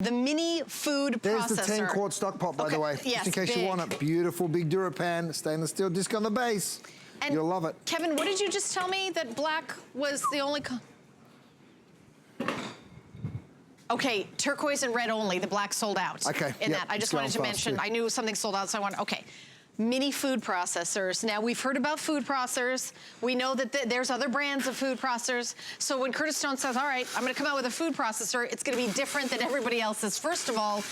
The mini food processor. There's the 10-quart stock pot, by the way, Yes, just in case big. you want it. Beautiful big DuraPan, stainless steel disc on the base. And you'll love it. Kevin, what did you just tell me? That black was the only... Okay, turquoise and red only. The black sold out. Okay, in that. I just wanted to mention, too. I knew something sold out, so I wanted, okay. Mini food processors. Now, we've heard about food processors. We know that there's other brands of food processors. So when Curtis Stone says, all right, I'm gonna come out with a food processor, it's gonna be different than everybody else's. First of all,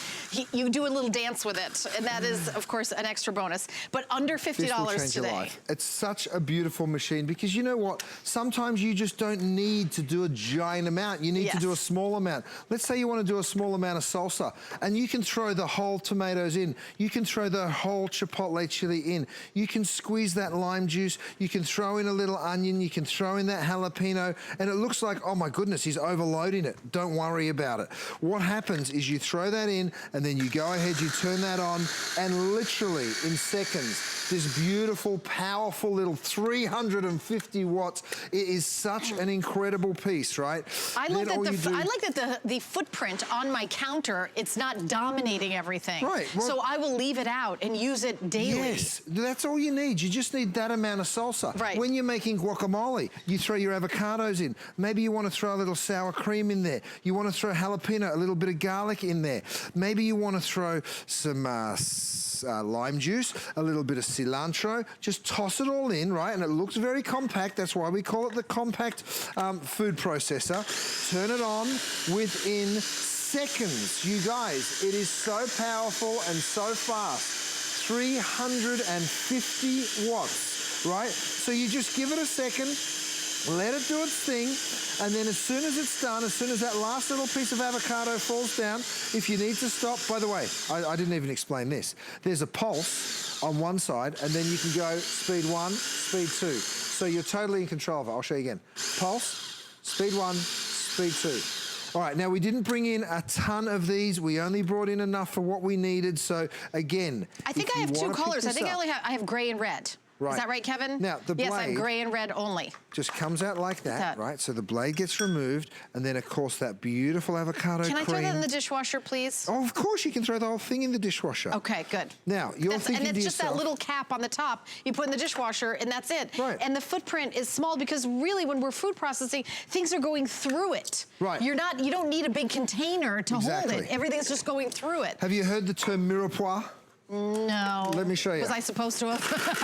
you do a little dance with it, and that is, of course, an extra bonus. But under $50 this will change today. Your life. It's such a beautiful machine because you know what? Sometimes you just don't need to do a giant amount. You need to do a small amount. Let's say you want to do a small amount of salsa, and you can throw the whole tomatoes in. You can throw the whole chipotle chili in. You can squeeze that lime juice. You can throw in a little onion. You can throw in that jalapeno, and it looks like, oh my goodness, he's overloading it. Don't worry about it. What happens is you throw that in, and then you go ahead, you turn that on, and literally in seconds, this beautiful, powerful little 350 watts. It is such an incredible piece, right? I like that the footprint on my counter, it's not dominating everything. Right. Well, so I will leave it out and use it daily. Yes, that's all you need. You just need that amount of salsa. Right. When you're making guacamole, you throw your avocados in. Maybe you want to throw a little sour cream in there. You want to throw jalapeno, a little bit of garlic in there. Maybe you want to throw some lime juice, a little bit of cilantro. Just toss it all in, right? And it looks very compact. That's why we call it the compact food processor. Turn it on within seconds. You guys, it is so powerful and so fast. 350 watts, right? So you just give it a second, let it do its thing, and then as soon as it's done, as soon as that last little piece of avocado falls down, if you need to stop, by the way, I didn't even explain this. There's a pulse on one side, and then you can go speed 1, speed 2. So you're totally in control of it. I'll show you again. Pulse, speed 1, speed 2. All right, now we didn't bring in a ton of these. We only brought in enough for what we needed. So again, I think I have two colors. I think I have gray and red. Right. Is that right, Kevin? Now, the blade... Yes, I have gray and red only. Just comes out like that, right? So the blade gets removed, and then, of course, that beautiful avocado cream. Can I throw that in the dishwasher, please? Oh, of course, you can throw the whole thing in the dishwasher. Okay, good. Now, you're thinking to yourself... And it's just that little cap on the top you put in the dishwasher, and that's it. Right. And the footprint is small because really, when we're food processing, things are going through it. Right. You don't need a big container to hold it. Everything's just going through it. Have you heard the term Mirepoix? No. Let me show you. Was I supposed to have?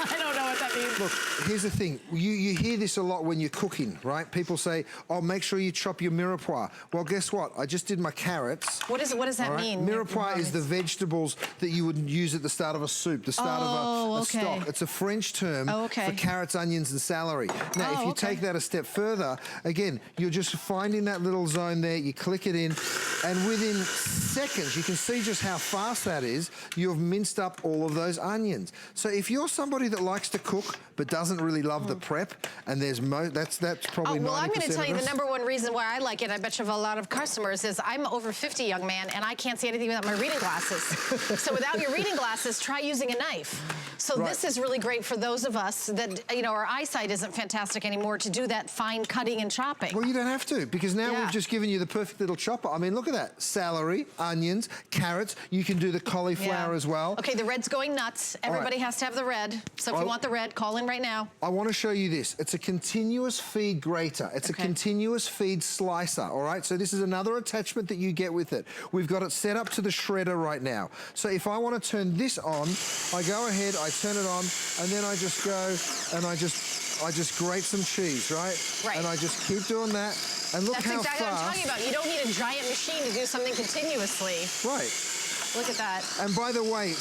I don't know what that means. Look, here's the thing. You hear this a lot when you're cooking, right? People say, oh, make sure you chop your Mirepoix. Well, guess what? I just did my carrots. What does that mean? Mirepoix is the vegetables that you would use at the start of a soup, the start of a stock. It's a French term for carrots, onions, and celery. Now, if you take that a step further, again, you're just finding that little zone there, you click it in, and within seconds, you can see just how fast that is, you've minced up all of those onions. So if you're somebody that likes to cook but doesn't really love the prep, and there's that's probably 90% well, I'm going to tell you of the #1 reason why I like it, I bet you have a lot of customers, is I'm over 50, young man, and I can't see anything without my reading glasses. So without your reading glasses, try using a knife. So this is really great for those of us that, you know, our eyesight isn't fantastic anymore to do that fine cutting and chopping. Well, you don't have to, because now we've just given you the perfect little chopper. I mean, look at that. Celery, onions, carrots. You can do the cauliflower as well. Okay, the red's going nuts. Everybody has to have the red. So if you want the red, call in right now. I want to show you this. It's a continuous feed grater. It's a continuous feed slicer, all right? So this is another attachment that you get with it. We've got it set up to the shredder right now. So if I want to turn this on, I go ahead, I turn it on, and then I just go and I just grate some cheese, right? Right. And I just keep doing that. And look how fast. That's exactly what I'm talking about. You don't need a giant machine to do something continuously. Right. Look at that. And by the way,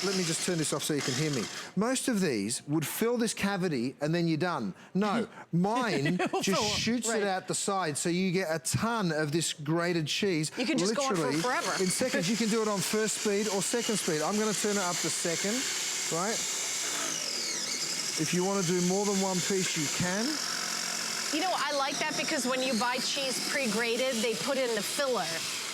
let me just turn this off so you can hear me. Most of these would fill this cavity and then you're done. No, mine just shoots it out the side, so you get a ton of this grated cheese. You can just go on for forever. In seconds. You can do it on first speed or second speed. I'm going to turn it up to second, right? If you want to do more than one piece, you can. You know, I like that because when you buy cheese pre-grated, they put in the filler.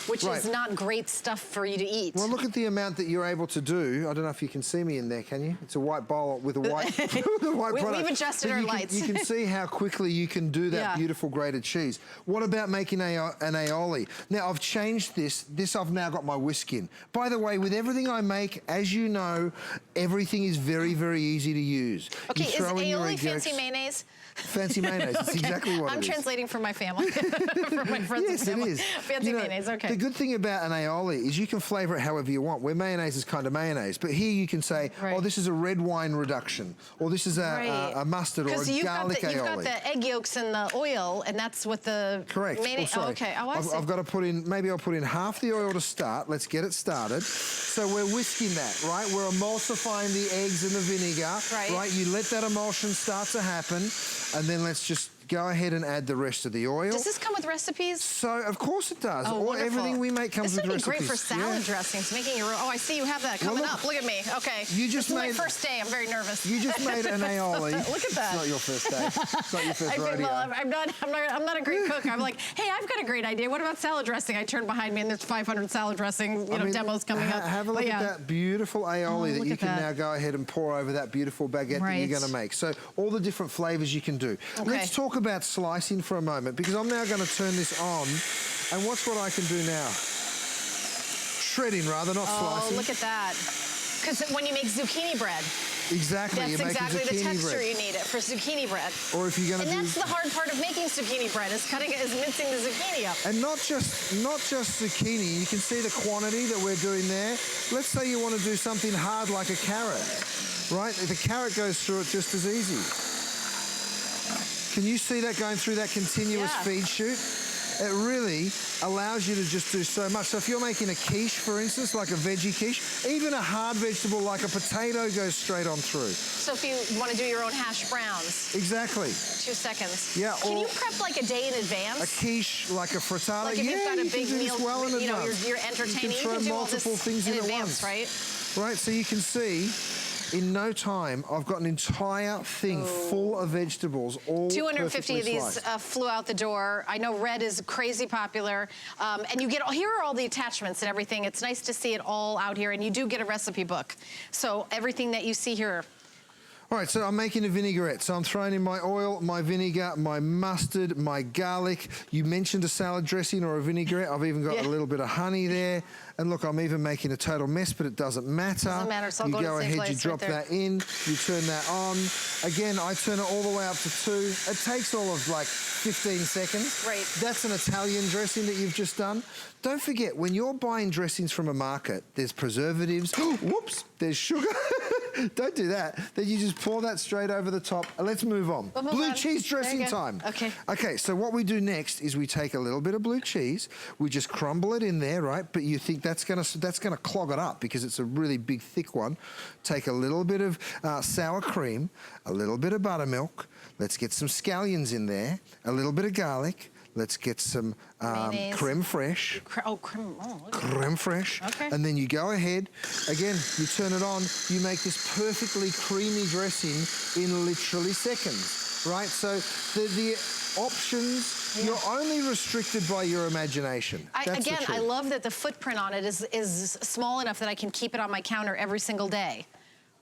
which is not great stuff for you to eat. Well, look at the amount that you're able to do. I don't know if you can see me in there, can you? It's a white bowl with a white, with a white product. We've adjusted our lights. You can see how quickly you can do that beautiful grated cheese. What about making an aioli? Now, I've changed this. I've now got my whisk in. By the way, with everything I make, as you know, everything is very, very easy to use. Okay, is aioli fancy mayonnaise? Fancy mayonnaise, that's exactly what it is. I'm translating for my family, for my friends and family. Yes, it is. Fancy mayonnaise, okay. The good thing about an aioli is you can flavour it however you want, where mayonnaise is kind of mayonnaise. But here you can say, oh, this is a red wine reduction, or this is a mustard or a garlic aioli. You've got the egg yolks and the oil, and that's what the mayonnaise... Oh, okay. Oh, I see. I've got to put in, maybe I'll put in half the oil to start. Let's get it started. So we're whisking that, right? We're emulsifying the eggs and the vinegar, right? You let that emulsion start to happen, and then let's just go ahead and add the rest of the oil. Does this come with recipes? So, of course it does. Oh, everything we make comes with recipes. This would be great for salad dressings, making your own. Oh, I see you have that coming up. Look at me. Okay. This is my first day. I'm very nervous. You just made an aioli. Look at that. It's not your first day. It's not your first rodeo. Well, I'm not a great cook. I'm like, hey, I've got a great idea. What about salad dressing? I turn behind me and there's 500 salad dressing demos coming up. Have a look at that beautiful aioli that you can now go ahead and pour over that beautiful baguette that you're going to make. So all the different flavors you can do. Let's talk about slicing for a moment, because I'm now going to turn this on, and watch what I can do now. Shredding rather, not slicing. Oh, look at that. Because when you make zucchini bread, exactly, that's exactly the texture you need for zucchini bread. Or if you're going to that's the hard part of making zucchini bread, is mincing the zucchini up. And not just zucchini. You can see the quantity that we're doing there. Let's say you want to do something hard like a carrot, right? The carrot goes through it just as easy. Can you see that going through that continuous feed chute? It really allows you to just do so much. So if you're making a quiche, for instance, like a veggie quiche, even a hard vegetable like a potato goes straight on through. So if you want to do your own hash browns. Exactly. 2 seconds. Yeah. Can you prep like a day in advance? A quiche, like a frittata. Like if you've got a big meal, you're entertaining, you can throw multiple things in at once. Right? Right, so you can see, in no time, I've got an entire thing full of vegetables, all 250 of these flew out the door. I know red is crazy popular. And you get, here are all the attachments and everything. It's nice to see it all out here, and you do get a recipe book. So everything that you see here. All right, so I'm making a vinaigrette. So I'm throwing in my oil, my vinegar, my mustard, my garlic. You mentioned a salad dressing or a vinaigrette. I've even got a little bit of honey there. And look, I'm even making a total mess, but it doesn't matter. Doesn't matter, so I'll go to the same ahead, place you drop that in, you turn that on. Again, I turn it all the way up to 2. It takes all of like 15 seconds. Right. That's an Italian dressing that you've just done. Don't forget, when you're buying dressings from a market, there's preservatives. Whoops, there's sugar. Don't do that. Then you just pour that straight over the top. And let's move on. Blue cheese dressing time. Okay. Okay, so what we do next is we take a little bit of blue cheese. We just crumble it in there, right? But you think that's gonna clog it up because it's a really big, thick one. Take a little bit of sour cream, a little bit of buttermilk. Let's get some scallions in there, a little bit of garlic. Let's get some creme fraiche. Creme fraiche. Okay. And then you go ahead, again, you turn it on, you make this perfectly creamy dressing in literally seconds, right? So the options, you're only restricted by your imagination. Again, I love that the footprint on it is small enough that I can keep it on my counter every single day.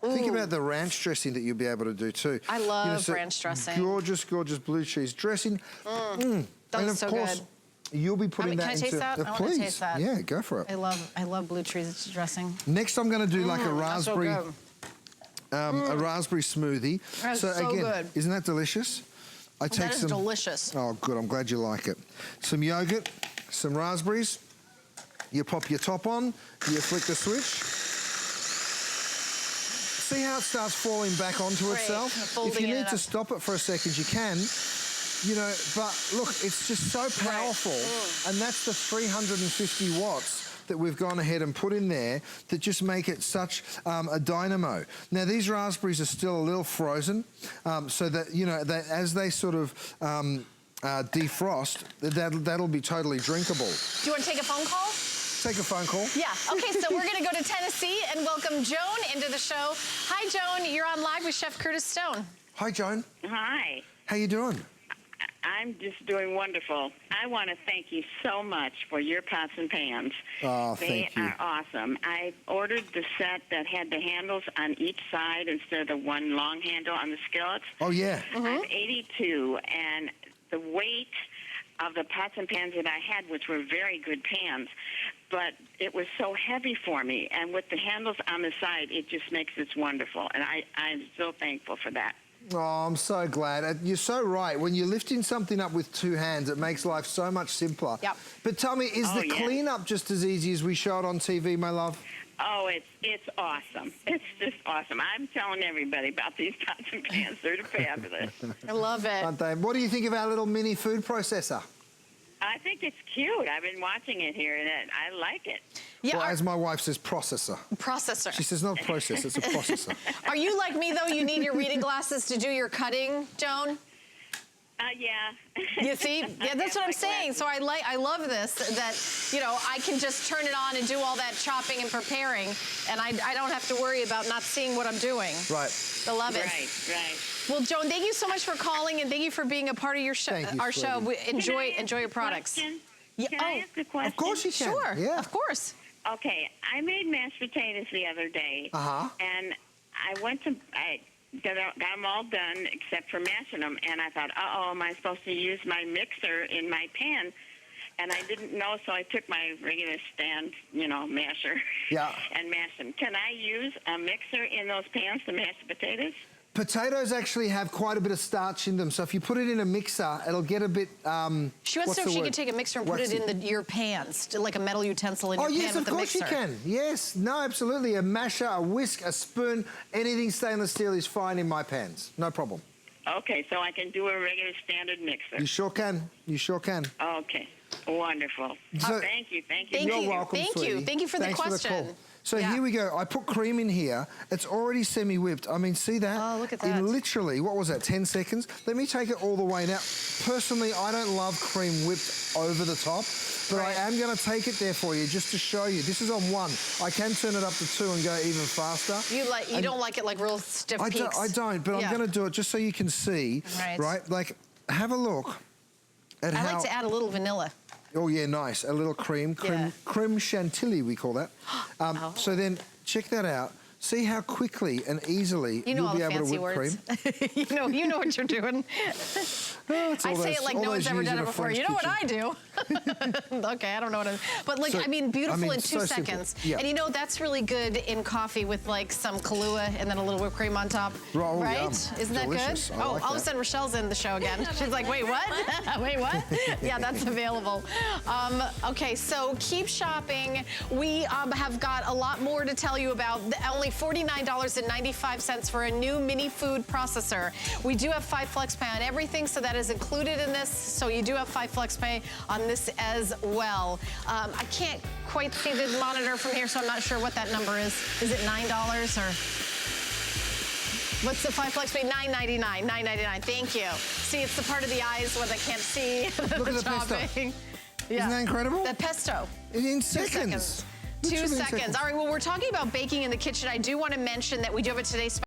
Think about the ranch dressing that you'll be able to do too. I love ranch dressing. Gorgeous, gorgeous blue cheese dressing. And of course, you'll be putting that into... Can I taste that? I want to taste that. Yeah, go for it. I love blue cheese dressing. Next, I'm going to do like a raspberry... a raspberry smoothie. That's so again, good. Isn't that delicious? That is delicious. Oh, good. I'm glad you like it. Some yogurt, some raspberries. You pop your top on. You flick the switch. See how it starts falling back onto itself? If you need to stop it for a second, you can. You know, but look, it's just so powerful. And that's the 350 watts that we've gone ahead and put in there that just make it such a dynamo. Now, these raspberries are still a little frozen, so that, you know, as they sort of defrost, that'll be totally drinkable. Do you want to take a phone call? Take a phone call. Yeah. Okay, so we're going to go to Tennessee and welcome Joan into the show. Hi, Joan. You're on live with Chef Curtis Stone. Hi, Joan. Hi. How you doing? I'm just doing wonderful. I want to thank you so much for your pots and pans. Oh, thank you. They are awesome. I ordered the set that had the handles on each side instead of the one long handle on the skillets. Oh, yeah. I'm 82, and the weight of the pots and pans that I had, which were very good pans, but it was so heavy for me. And with the handles on the side, it just makes it wonderful. And I'm so thankful for that. Oh, I'm so glad. You're so right. When you're lifting something up with two hands, it makes life so much simpler. Yep. But tell me, is the cleanup just as easy as we show it on TV, my love? Oh, it's awesome. It's just awesome. I'm telling everybody about these pots and pans. They're fabulous. I love it. Aren't they? What do you think of our little mini food processor? I think it's cute. I've been watching it here, and I like it. Yeah, Well, as my wife says, processor. processor. She says not process, it's a processor. Are you like me, though? You need your reading glasses to do your cutting, Joan? Yeah. You see? Yeah, that's what I'm saying. So I love this, that, you know, I can just turn it on and do all that chopping and preparing, and I don't have to worry about not seeing what I'm doing. Right. I love it. Right. Well, Joan, thank you so much for calling, and thank you for being a part of your show. Thank you, Our show. sweetie. We enjoy your products. Yeah, Can I ask a question? Of course you can. Sure. Yeah. Of course. Okay, I made mashed potatoes the other day, and I got them all done except for mashing them, and I thought, uh-oh, am I supposed to use my mixer in my pan? And I didn't know, so I took my regular stand, masher and mashed them. Can I use a mixer in those pans to mash the potatoes? Potatoes actually have quite a bit of starch in them, so if you put it in a mixer, it'll get a bit, She wants to know if she could take a mixer and put it in your pans, like a metal utensil in your pan with the mixer. Oh, yes, of course you can. Yes, no, absolutely. A masher, a whisk, a spoon, anything stainless steel is fine in my pans. No problem. Okay, so I can do a regular standard mixer. You sure can. You sure can. Okay, wonderful. So, thank you. You're welcome, sweetie. Thank you for the question. For the call. So here we go. I put cream in here. It's already semi-whipped. I mean, see that? Oh, look at that. In literally, what was that, 10 seconds? Let me take it all the way. Now, personally, I don't love cream whipped over the top, but I am going to take it there for you just to show you. This is on 1. I can turn it up to 2 and go even faster. You don't like it like real stiff peaks? I don't, but I'm going to do it just so you can see, right? Like, have a look at how... I like to add a little vanilla. Oh, yeah, nice. A little creme chantilly, we call that. So then, check that out. See how quickly and easily you'll be able to whip cream. you know what you're doing. I say it like no one's ever done it before. You know what I do? Okay, I don't know what but like, I mean, beautiful in 2 seconds. Yeah. And that's really good in coffee with like some Kahlua and then a little whipped cream on top. Oh, right? Yum. Isn't that Delicious. good? I Oh, like all of a that. sudden Rochelle's in the show again. She's like, wait, what? Wait, what? Yeah, that's available. Okay, so keep shopping. We have got a lot more to tell you about. Only $49.95 for a new mini food processor. We do have 5 flex pay on everything, so that is included in this. So you do have 5 flex pay on this as well. I can't quite see the monitor from here, so I'm not sure what that number is. Is it $9 or? What's the 5 flex pay? $9.99. $9.99. Thank you. See, it's the part of the eyes where they can't see. Look at the pesto. Isn't that incredible? The pesto. In seconds. 2 seconds. All right, well, we're talking about baking in the kitchen. I do want to mention that we do have a Today's